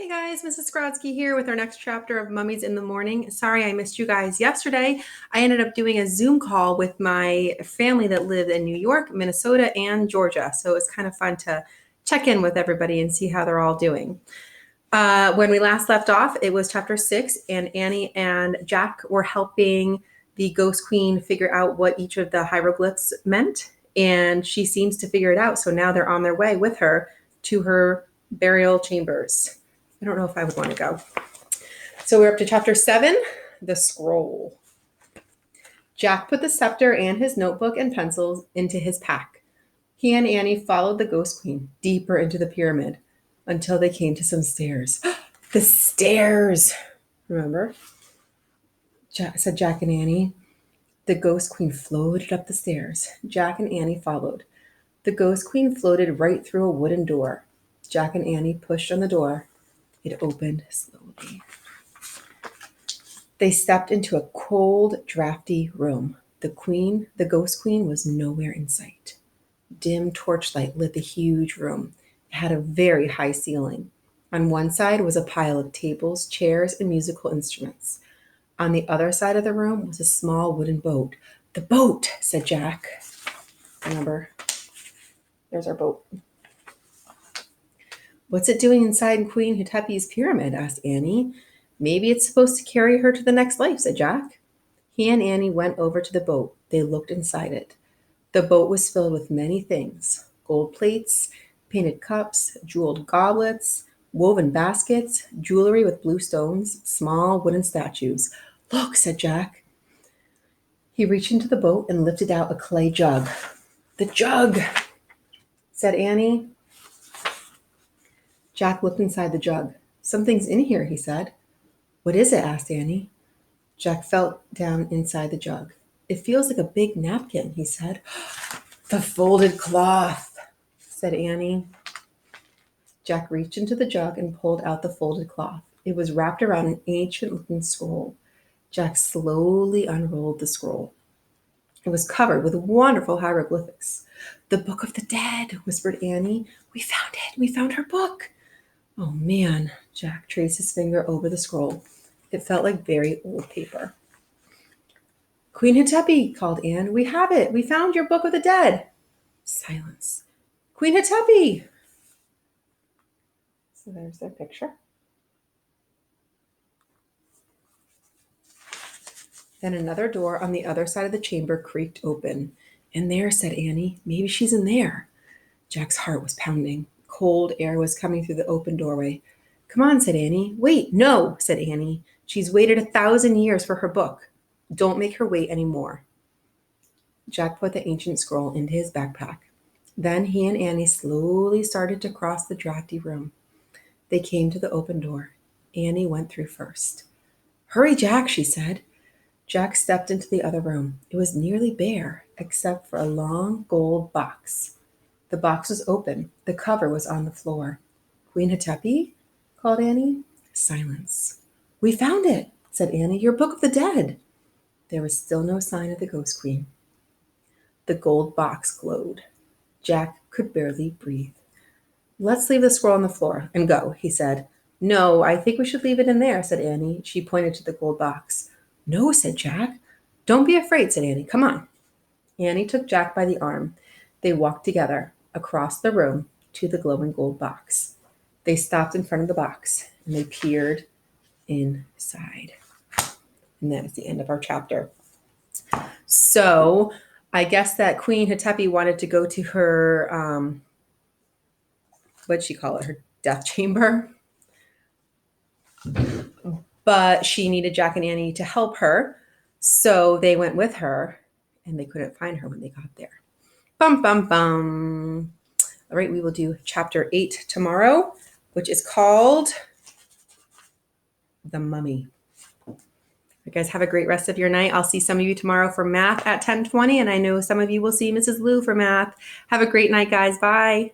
Hey guys, Mrs. Skrodsky here with our next chapter of Mummies in the Morning. Sorry I missed you guys yesterday. I ended up doing a Zoom call with my family that lived in New York, Minnesota, and Georgia. So it was kind of fun to check in with everybody and see how they're all doing. When we last left off, it was chapter 6, and Annie and Jack were helping the Ghost Queen figure out what each of the hieroglyphs meant. And she seems to figure it out. So now they're on their way with her to her burial chambers. I don't know if I would want to go. So we're up to chapter 7, the scroll. Jack put the scepter and his notebook and pencils into his pack. He and Annie followed the Ghost Queen deeper into the pyramid until they came to some stairs. The stairs! Remember? Said Jack and Annie. The Ghost Queen floated up the stairs. Jack and Annie followed. The Ghost Queen floated right through a wooden door. Jack and Annie pushed on the door. It opened slowly. They stepped into a cold, drafty room. The Ghost Queen, was nowhere in sight. Dim torchlight lit the huge room. It had a very high ceiling. On one side was a pile of tables, chairs, and musical instruments. On the other side of the room was a small wooden boat. The boat, said Jack. Remember, there's our boat. What's it doing inside Queen Hatepi's pyramid? Asked Annie. Maybe it's supposed to carry her to the next life, said Jack. He and Annie went over to the boat. They looked inside it. The boat was filled with many things: gold plates, painted cups, jeweled goblets, woven baskets, jewelry with blue stones, small wooden statues. Look, said Jack. He reached into the boat and lifted out a clay jug. The jug, said Annie. Jack looked inside the jug. Something's in here, he said. What is it? Asked Annie. Jack felt down inside the jug. It feels like a big napkin, he said. The folded cloth, said Annie. Jack reached into the jug and pulled out the folded cloth. It was wrapped around an ancient-looking scroll. Jack slowly unrolled the scroll. It was covered with wonderful hieroglyphics. The Book of the Dead, whispered Annie. We found it. We found her book. Oh, man. Jack traced his finger over the scroll. It felt like very old paper. Queen Hatepi, called Anne. We have it. We found your Book of the Dead. Silence. Queen Hatepi. So there's their picture. Then another door on the other side of the chamber creaked open. In there, said Annie. Maybe she's in there. Jack's heart was pounding. Cold air was coming through the open doorway. Come on, said Annie. Wait, no, said Annie. She's waited 1,000 years for her book. Don't make her wait any more. Jack put the ancient scroll into his backpack. Then he and Annie slowly started to cross the drafty room. They came to the open door. Annie went through first. Hurry, Jack, she said. Jack stepped into the other room. It was nearly bare, except for a long gold box. The box was open. The cover was on the floor. Queen Hatepi? Called Annie. Silence. We found it, said Annie. Your Book of the Dead. There was still no sign of the Ghost Queen. The gold box glowed. Jack could barely breathe. Let's leave the scroll on the floor and go, he said. No, I think we should leave it in there, said Annie. She pointed to the gold box. No, said Jack. Don't be afraid, said Annie. Come on. Annie took Jack by the arm. They walked together across the room to the glowing gold box. They stopped in front of the box and they peered inside. And that is the end of our chapter. So I guess that Queen Hatepi wanted to go to her, what'd she call it? Her death chamber. But she needed Jack and Annie to help her. So they went with her and they couldn't find her when they got there. Bum, bum, bum. All right, we will do chapter 8 tomorrow, which is called The Mummy. You guys have a great rest of your night. I'll see some of you tomorrow for math at 10:20, and I know some of you will see Mrs. Lou for math. Have a great night, guys. Bye.